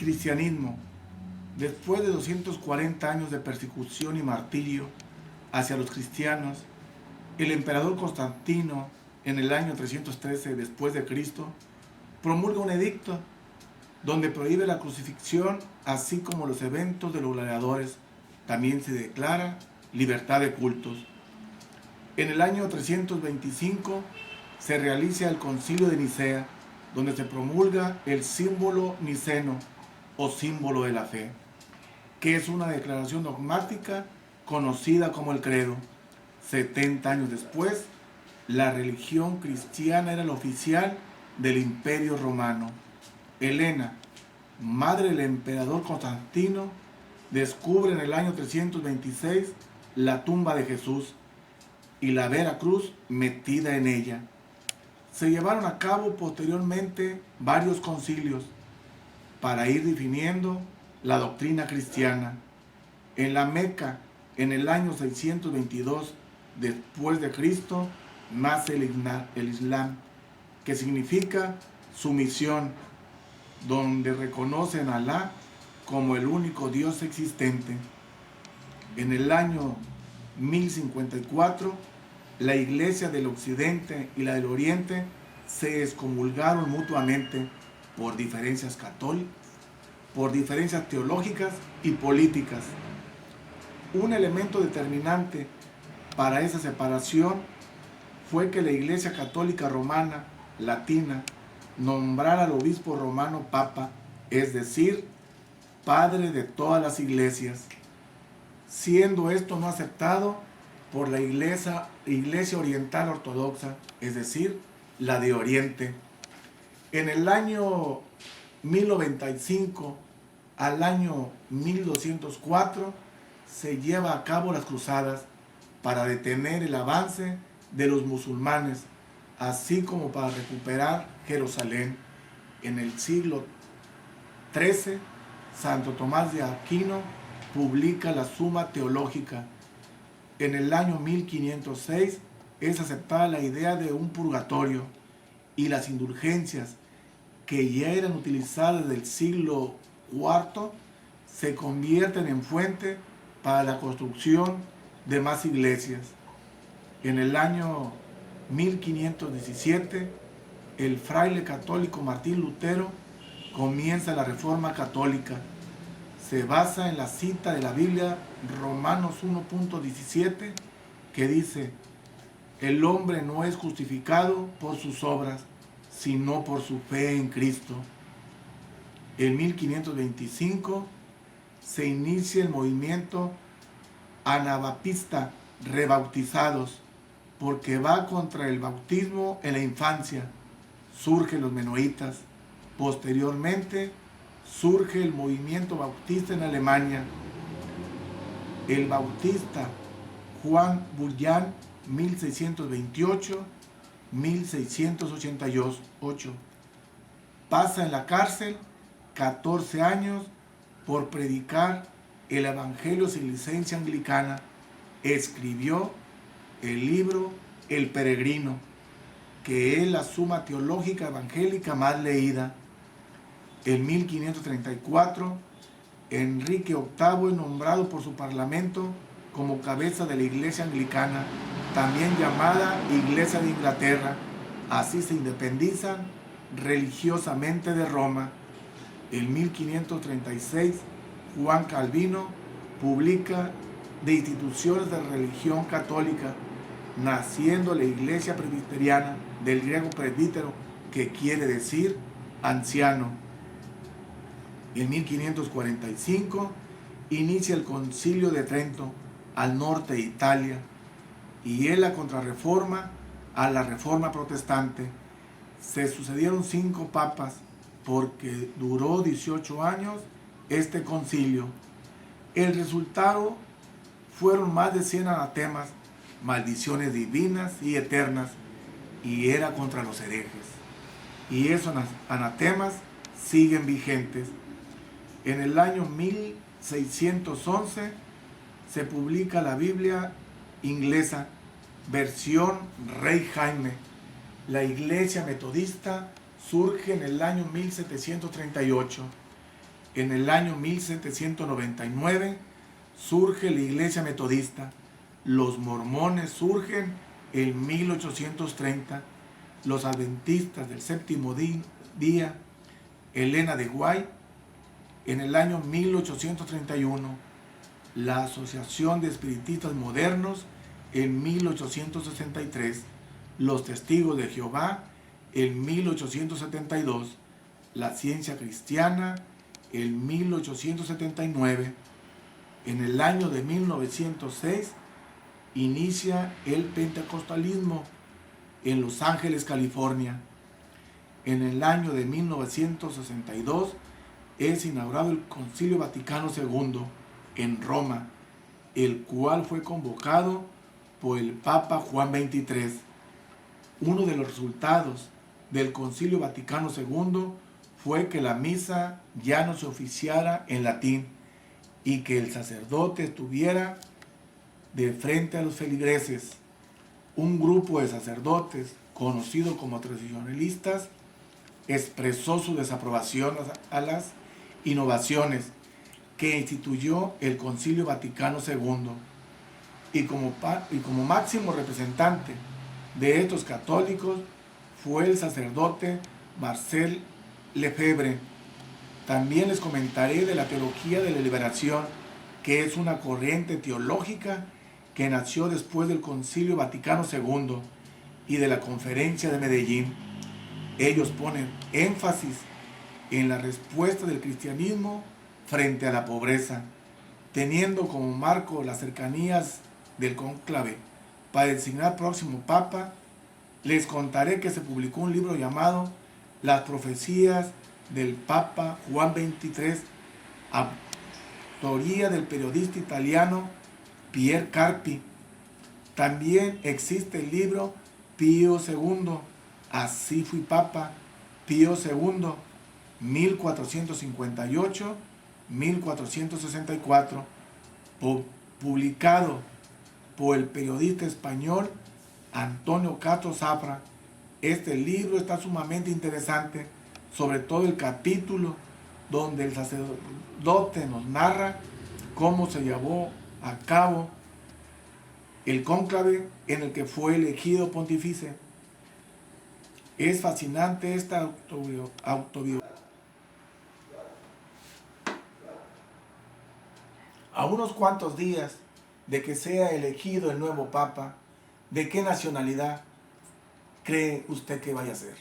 cristianismo, después de 240 años de persecución y martirio hacia los cristianos, el emperador Constantino, en el año 313 después de Cristo, promulga un edicto donde prohíbe la crucifixión, así como los eventos de los gladiadores. También se declara libertad de cultos. En el año 325 se realiza el Concilio de Nicea, donde se promulga el símbolo niceno o símbolo de la fe, que es una declaración dogmática conocida como el credo. 70 años después, la religión cristiana era la oficial del Imperio Romano. Helena, madre del emperador Constantino, descubre en el año 326 la tumba de Jesús y la Vera Cruz metida en ella. Se llevaron a cabo posteriormente varios concilios para ir definiendo la doctrina cristiana. En la Meca, en el año 622 después de Cristo, nace el Islam, que significa sumisión, donde reconocen a Alá como el único Dios existente. En el año 1054, la Iglesia del Occidente y la del Oriente se excomulgaron mutuamente por diferencias católicas, por diferencias teológicas y políticas. Un elemento determinante para esa separación fue que la Iglesia Católica Romana Latina nombrara al obispo romano papa, es decir, padre de todas las iglesias, siendo esto no aceptado por la Iglesia Oriental Ortodoxa, es decir, la de Oriente. En el año 1095 al año 1204 se lleva a cabo las cruzadas para detener el avance de los musulmanes, así como para recuperar Jerusalén. En el siglo XIII, Santo Tomás de Aquino publica la Suma Teológica. En el año 1506 es aceptada la idea de un purgatorio y las indulgencias, que ya eran utilizadas desde el siglo IV, se convierten en fuente para la construcción de más iglesias. En el año 1517, el fraile católico Martín Lutero comienza la Reforma Católica. Se basa en la cita de la Biblia Romanos 1.17, que dice: el hombre no es justificado por sus obras, sino por su fe en Cristo. En 1525 se inicia el movimiento anabaptista, rebautizados, porque va contra el bautismo en la infancia. Surgen los menonitas. Posteriormente surge el movimiento bautista en Alemania. El bautista Juan Bullian, 1628-1688, pasa en la cárcel 14 años por predicar el Evangelio sin licencia anglicana. Escribió el libro El Peregrino, que es la suma teológica evangélica más leída. En 1534, Enrique VIII es nombrado por su parlamento como cabeza de la Iglesia Anglicana, también llamada Iglesia de Inglaterra. Así se independizan religiosamente de Roma. En 1536, Juan Calvino publica De instituciones de religión católica, naciendo la Iglesia Presbiteriana, del griego presbítero, que quiere decir anciano. En 1545 inicia el Concilio de Trento al norte de Italia, y es la contrarreforma a la reforma protestante. Se sucedieron 5 papas porque duró 18 años este concilio. El resultado fueron más de 100 anatemas, maldiciones divinas y eternas, y era contra los herejes. Y esos anatemas siguen vigentes. En el año 1611 se publica la Biblia inglesa, versión Rey Jaime. La Iglesia Metodista surge en el año 1738. En el año 1799 surge la Iglesia Metodista. Los mormones surgen en 1830. Los adventistas del séptimo día, Elena de White, en el año 1831. La Asociación de Espiritistas Modernos en 1863. Los Testigos de Jehová en 1872. La Ciencia Cristiana en 1879. En el año de 1906 inicia el pentecostalismo en Los Ángeles, California. En el año de 1962 es inaugurado el Concilio Vaticano II en Roma, el cual fue convocado por el Papa Juan XXIII. Uno de los resultados del Concilio Vaticano II fue que la misa ya no se oficiara en latín y que el sacerdote estuviera de frente a los feligreses. Un grupo de sacerdotes, conocido como tradicionalistas, expresó su desaprobación a las innovaciones que instituyó el Concilio Vaticano II y como máximo representante de estos católicos fue el sacerdote Marcel Lefebvre. También les comentaré de la teología de la liberación, que es una corriente teológica que nació después del Concilio Vaticano II y de la Conferencia de Medellín. Ellos ponen énfasis en la respuesta del cristianismo frente a la pobreza, teniendo como marco las cercanías del cónclave para designar próximo papa. Les contaré que se publicó un libro llamado Las profecías del Papa Juan XXIII, autoría del periodista italiano Pier Carpi. También existe el libro Pío II, Así fui Papa, Pío II, 1458-1464, publicado por el periodista español Antonio Castro Zafra. Este libro está sumamente interesante, sobre todo el capítulo donde el sacerdote nos narra cómo se llevó a cabo el cónclave en el que fue elegido pontífice. Es fascinante esta autobiografía. A unos cuantos días de que sea elegido el nuevo papa, ¿de qué nacionalidad cree usted que vaya a ser?